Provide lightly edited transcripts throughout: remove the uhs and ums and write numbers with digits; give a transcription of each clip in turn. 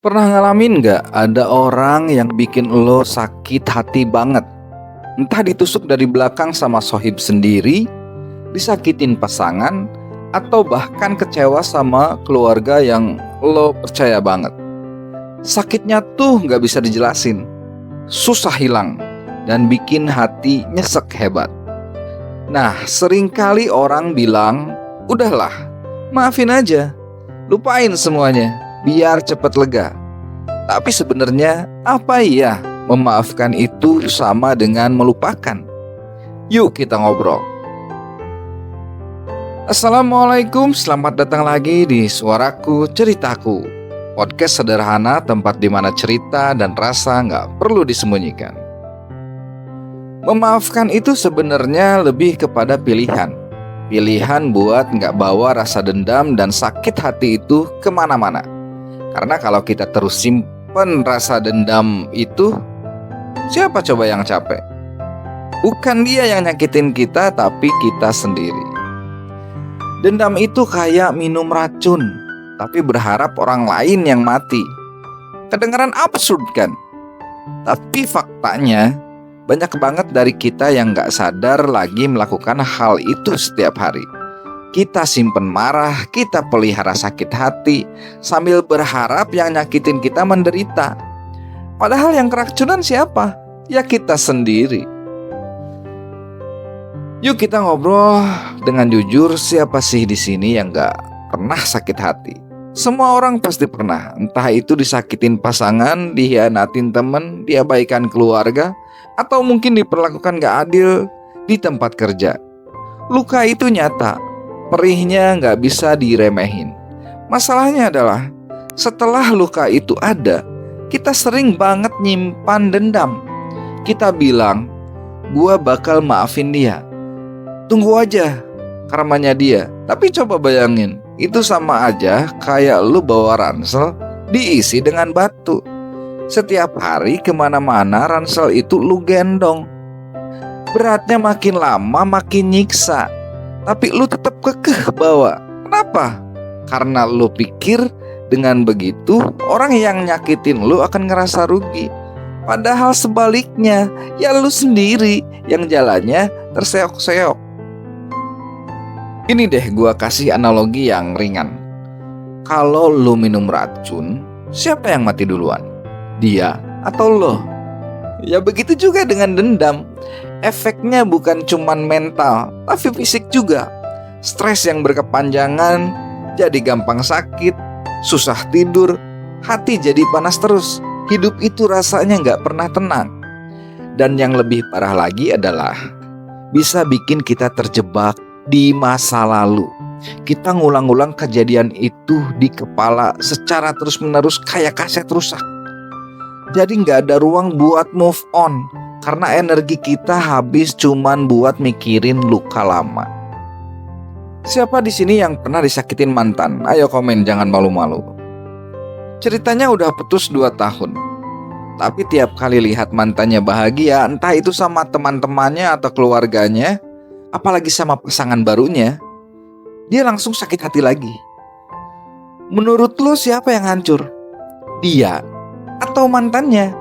Pernah ngalamin nggak ada orang yang bikin lo sakit hati banget? Entah ditusuk dari belakang sama sohib sendiri, disakitin pasangan, atau bahkan kecewa sama keluarga yang lo percaya banget. Sakitnya tuh nggak bisa dijelasin, susah hilang, dan bikin hati nyesek hebat. Nah, seringkali orang bilang, udahlah, maafin aja, lupain semuanya, biar cepet lega. Tapi sebenarnya apa iya memaafkan itu sama dengan melupakan? Yuk kita ngobrol. Assalamualaikum, selamat datang lagi di Suaraku Ceritaku, podcast sederhana tempat di mana cerita dan rasa nggak perlu disembunyikan. Memaafkan itu sebenarnya lebih kepada pilihan. Pilihan buat nggak bawa rasa dendam dan sakit hati itu kemana-mana. Karena kalau kita terus simpen rasa dendam itu, siapa coba yang capek? Bukan dia yang nyakitin kita, tapi kita sendiri. Dendam itu kayak minum racun, tapi berharap orang lain yang mati. Kedengaran absurd kan? Tapi faktanya, banyak banget dari kita yang gak sadar lagi melakukan hal itu setiap hari. Kita simpen marah, kita pelihara sakit hati, sambil berharap yang nyakitin kita menderita. Padahal yang keracunan siapa? Ya kita sendiri. Yuk kita ngobrol dengan jujur, siapa sih di sini yang gak pernah sakit hati? Semua orang pasti pernah, entah itu disakitin pasangan, dihianatin temen, diabaikan keluarga, atau mungkin diperlakukan gak adil di tempat kerja. Luka itu nyata, perihnya gak bisa diremehin. Masalahnya adalah, setelah luka itu ada, kita sering banget nyimpan dendam. Kita bilang, gua bakal maafin dia. Tunggu aja karmanya dia. Tapi coba bayangin, itu sama aja kayak lu bawa ransel diisi dengan batu. Setiap hari kemana-mana ransel itu lu gendong. Beratnya makin lama makin nyiksa, tapi lu tetap kekeh bawa. Kenapa? Karena lu pikir dengan begitu orang yang nyakitin lu akan ngerasa rugi. Padahal sebaliknya, ya lu sendiri yang jalannya terseok-seok. Ini deh gua kasih analogi yang ringan. Kalau lu minum racun, siapa yang mati duluan? Dia atau lo? Ya begitu juga dengan dendam. Efeknya bukan cuman mental, tapi fisik juga. Stres yang berkepanjangan, jadi gampang sakit, susah tidur, hati jadi panas terus. Hidup itu rasanya gak pernah tenang. Dan yang lebih parah lagi adalah bisa bikin kita terjebak di masa lalu. Kita ngulang-ulang kejadian itu di kepala secara terus-menerus kayak kaset rusak. Jadi gak ada ruang buat move on, karena energi kita habis cuman buat mikirin luka lama. Siapa di sini yang pernah disakitin mantan? Ayo komen, jangan malu-malu. Ceritanya udah putus 2 tahun, tapi tiap kali lihat mantannya bahagia, entah itu sama teman-temannya atau keluarganya, apalagi sama pasangan barunya, dia langsung sakit hati lagi. Menurut lo siapa yang hancur? Dia atau mantannya?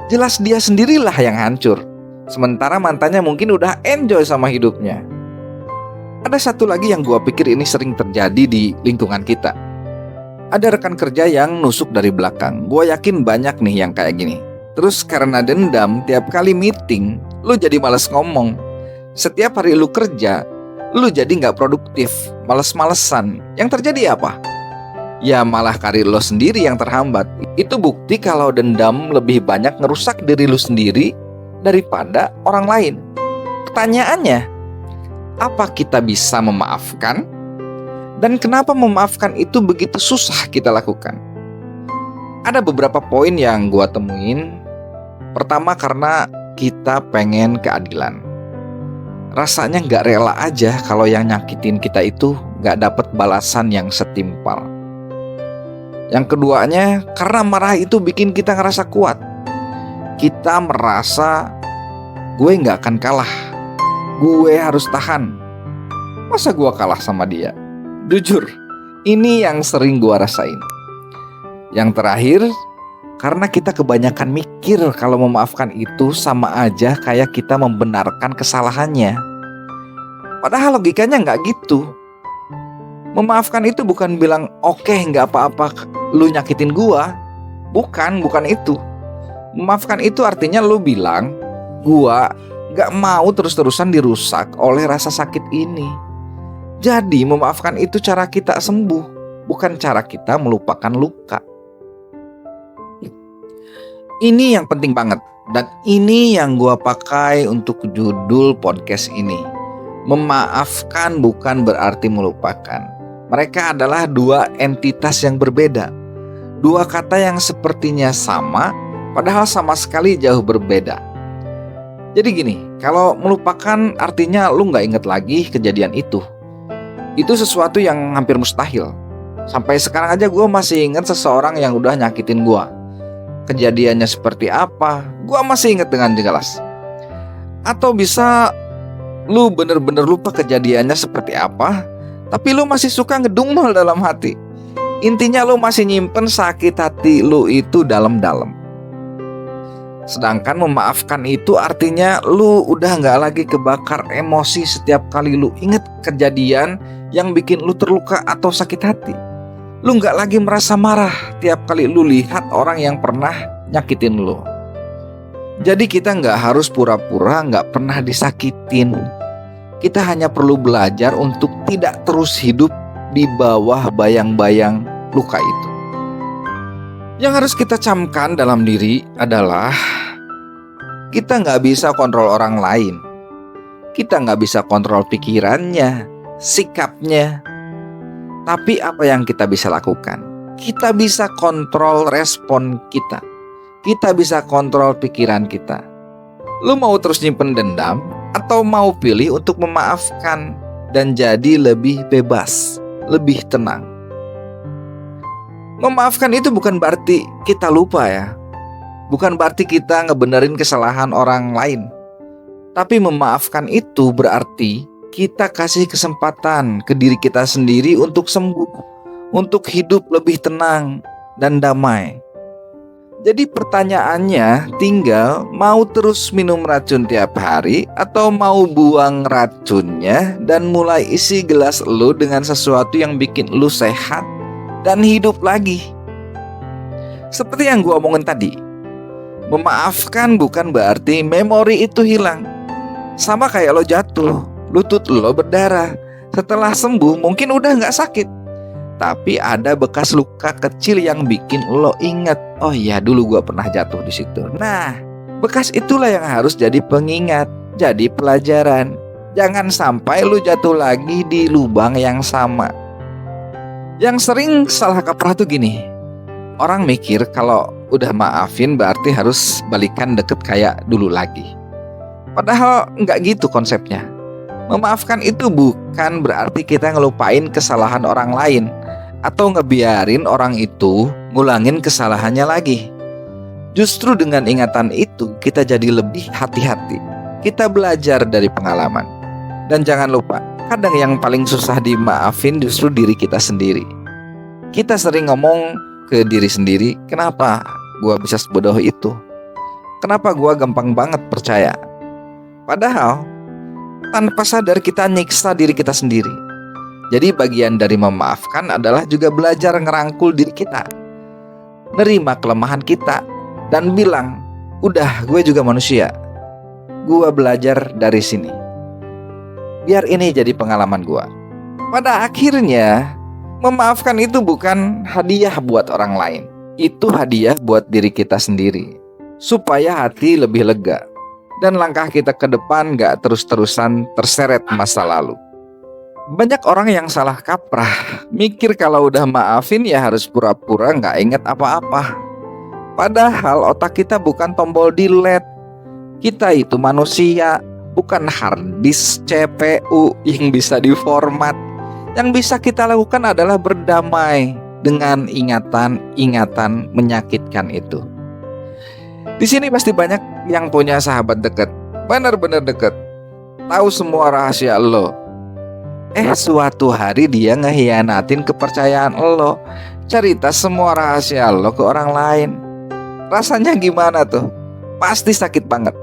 Jelas dia sendirilah yang hancur. Sementara mantannya mungkin udah enjoy sama hidupnya. Ada satu lagi yang gua pikir ini sering terjadi di lingkungan kita. Ada rekan kerja yang nusuk dari belakang. Gua yakin banyak nih yang kayak gini. Terus karena dendam, tiap kali meeting lu jadi malas ngomong. Setiap hari lu kerja, lu jadi gak produktif, males-malesan. Yang terjadi apa? Ya malah karir lo sendiri yang terhambat. Itu bukti kalau dendam lebih banyak ngerusak diri lu sendiri daripada orang lain. Pertanyaannya, apa kita bisa memaafkan? Dan kenapa memaafkan itu begitu susah kita lakukan? Ada beberapa poin yang gua temuin. Pertama, karena kita pengen keadilan. Rasanya gak rela aja kalau yang nyakitin kita itu gak dapet balasan yang setimpal. Yang keduanya, karena marah itu bikin kita ngerasa kuat. Kita merasa gue gak akan kalah, gue harus tahan. Masa gue kalah sama dia? Jujur, ini yang sering gue rasain. Yang terakhir, karena kita kebanyakan mikir kalau memaafkan itu sama aja kayak kita membenarkan kesalahannya. Padahal logikanya nggak gitu. Memaafkan itu bukan bilang oke, nggak apa-apa lu nyakitin gua. Bukan itu. Memaafkan itu artinya lu bilang, gua nggak mau terus-terusan dirusak oleh rasa sakit ini. Jadi memaafkan itu cara kita sembuh, bukan cara kita melupakan luka. Ini yang penting banget, dan ini yang gua pakai untuk judul podcast ini. Memaafkan bukan berarti melupakan. Mereka adalah dua entitas yang berbeda. Dua kata yang sepertinya sama, padahal sama sekali jauh berbeda. Jadi gini, kalau melupakan artinya lu gak inget lagi kejadian itu. Itu sesuatu yang hampir mustahil. Sampai sekarang aja gue masih inget seseorang yang udah nyakitin gue. Kejadiannya seperti apa, gue masih inget dengan jelas. Atau bisa lu bener-bener lupa kejadiannya seperti apa, tapi lu masih suka ngedumel dalam hati. Intinya lu masih nyimpen sakit hati lu itu dalam-dalam. Sedangkan memaafkan itu artinya lu udah gak lagi kebakar emosi setiap kali lu inget kejadian yang bikin lu terluka atau sakit hati. Lu gak lagi merasa marah tiap kali lu lihat orang yang pernah nyakitin lu. Jadi kita gak harus pura-pura gak pernah disakitin. Kita hanya perlu belajar untuk tidak terus hidup di bawah bayang-bayang luka itu. Yang harus kita camkan dalam diri adalah kita gak bisa kontrol orang lain. Kita gak bisa kontrol pikirannya, sikapnya. Tapi apa yang kita bisa lakukan? Kita bisa kontrol respon kita. Kita bisa kontrol pikiran kita. Lu mau terus nyimpen dendam atau mau pilih untuk memaafkan dan jadi lebih bebas, lebih tenang? Memaafkan itu bukan berarti kita lupa ya. Bukan berarti kita ngebenerin kesalahan orang lain. Tapi memaafkan itu berarti kita kasih kesempatan ke diri kita sendiri untuk sembuh, untuk hidup lebih tenang dan damai. Jadi pertanyaannya tinggal mau terus minum racun tiap hari atau mau buang racunnya dan mulai isi gelas lu dengan sesuatu yang bikin lu sehat dan hidup lagi. Seperti yang gua omongin tadi, memaafkan bukan berarti memori itu hilang. Sama kayak lo jatuh, lutut lo berdarah. Setelah sembuh mungkin udah gak sakit, tapi ada bekas luka kecil yang bikin lo ingat, oh iya dulu gue pernah jatuh di situ. Nah, bekas itulah yang harus jadi pengingat, jadi pelajaran. Jangan sampai lo jatuh lagi di lubang yang sama. Yang sering salah kaprah tuh gini, orang mikir kalau udah maafin berarti harus balikan deket kayak dulu lagi. Padahal nggak gitu konsepnya. Memaafkan itu bukan berarti kita ngelupain kesalahan orang lain atau ngebiarin orang itu ngulangin kesalahannya lagi. Justru dengan ingatan itu kita jadi lebih hati-hati. Kita belajar dari pengalaman. Dan jangan lupa, kadang yang paling susah dimaafin justru diri kita sendiri. Kita sering ngomong ke diri sendiri, kenapa gua bisa sebodoh itu? Kenapa gua gampang banget percaya? Padahal tanpa sadar kita nyiksa diri kita sendiri. Jadi bagian dari memaafkan adalah juga belajar ngerangkul diri kita, nerima kelemahan kita, dan bilang, udah gue juga manusia, gue belajar dari sini. Biar ini jadi pengalaman gue. Pada akhirnya, memaafkan itu bukan hadiah buat orang lain. Itu hadiah buat diri kita sendiri, supaya hati lebih lega dan langkah kita ke depan gak terus-terusan terseret masa lalu. Banyak orang yang salah kaprah, mikir kalau udah maafin ya harus pura-pura gak inget apa-apa. Padahal otak kita bukan tombol delete. Kita itu manusia, bukan hard disk CPU yang bisa diformat. Yang bisa kita lakukan adalah berdamai dengan ingatan-ingatan menyakitkan itu. Di sini pasti banyak yang punya sahabat dekat, benar-benar dekat, tahu semua rahasia lo. Suatu hari dia ngehianatin kepercayaan lo. cerita semua rahasia lo ke orang lain. Rasanya gimana tuh? Pasti sakit banget.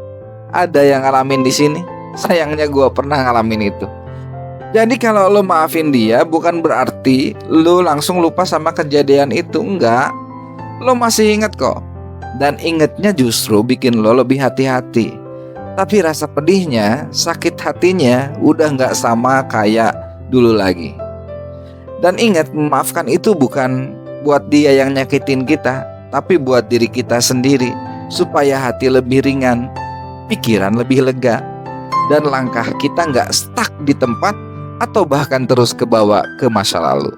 Ada yang ngalamin di sini? Sayangnya gue pernah ngalamin itu. Jadi kalau lo maafin dia bukan berarti lo langsung lupa sama kejadian itu. Enggak. Lo masih inget kok. Dan ingetnya justru bikin lo lebih hati-hati. Tapi rasa pedihnya, sakit hatinya udah gak sama kayak dulu lagi. Dan ingat, memaafkan itu bukan buat dia yang nyakitin kita, tapi buat diri kita sendiri, supaya hati lebih ringan, pikiran lebih lega, dan langkah kita gak stuck di tempat atau bahkan terus kebawa ke masa lalu.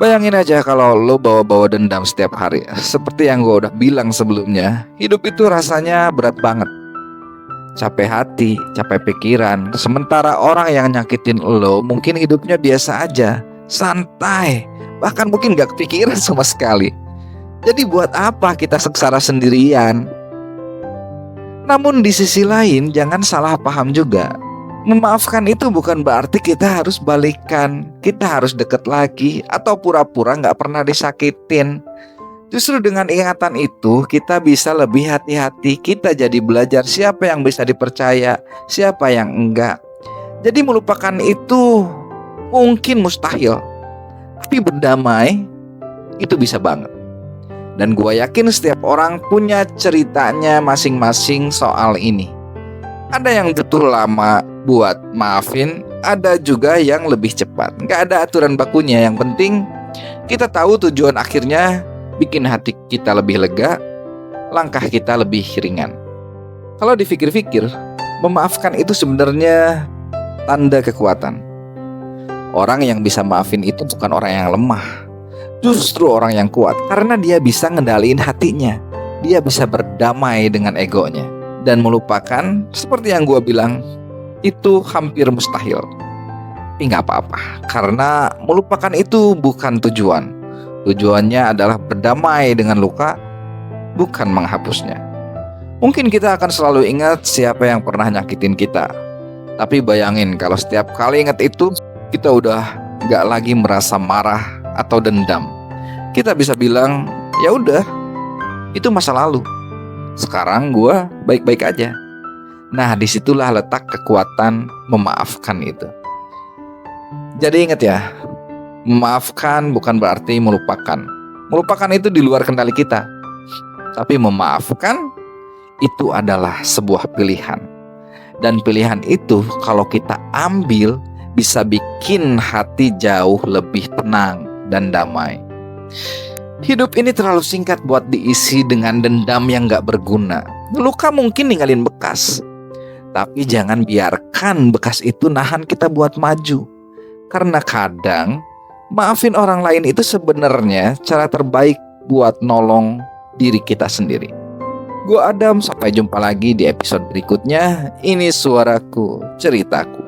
Bayangin aja kalau lo bawa-bawa dendam setiap hari. Seperti yang gue udah bilang sebelumnya, hidup itu rasanya berat banget. Capek hati, capek pikiran. Sementara orang yang nyakitin lo mungkin hidupnya biasa aja, santai, bahkan mungkin gak kepikiran sama sekali. Jadi buat apa kita sengsara sendirian? Namun di sisi lain jangan salah paham juga. Memaafkan itu bukan berarti kita harus balikan, kita harus deket lagi, atau pura-pura gak pernah disakitin. Justru dengan ingatan itu kita bisa lebih hati-hati. Kita jadi belajar siapa yang bisa dipercaya, siapa yang enggak. Jadi melupakan itu mungkin mustahil, tapi berdamai itu bisa banget. Dan gue yakin setiap orang punya ceritanya masing-masing soal ini. Ada yang butuh lama buat maafin, ada juga yang lebih cepat. Gak ada aturan bakunya, yang penting kita tahu tujuan akhirnya bikin hati kita lebih lega, langkah kita lebih ringan. Kalau dipikir-pikir, memaafkan itu sebenarnya tanda kekuatan. Orang yang bisa maafin itu bukan orang yang lemah, justru orang yang kuat, karena dia bisa ngendaliin hatinya. Dia bisa berdamai dengan egonya. Dan melupakan, seperti yang gue bilang, itu hampir mustahil. Tapi gak apa-apa, karena melupakan itu bukan tujuan. Tujuannya adalah berdamai dengan luka, bukan menghapusnya. Mungkin kita akan selalu ingat siapa yang pernah nyakitin kita. Tapi bayangin kalau setiap kali ingat itu, kita udah gak lagi merasa marah atau dendam. Kita bisa bilang, ya udah, itu masa lalu. Sekarang gue baik-baik aja. Nah, disitulah letak kekuatan memaafkan itu. Jadi ingat ya, memaafkan bukan berarti melupakan. Melupakan itu di luar kendali kita. Tapi memaafkan itu adalah sebuah pilihan. Dan pilihan itu kalau kita ambil bisa bikin hati jauh lebih tenang dan damai. Hidup ini terlalu singkat buat diisi dengan dendam yang gak berguna. Luka mungkin ninggalin bekas, tapi jangan biarkan bekas itu nahan kita buat maju. Karena kadang maafin orang lain itu sebenarnya cara terbaik buat nolong diri kita sendiri. Gua Adam, sampai jumpa lagi di episode berikutnya. Ini suaraku, ceritaku.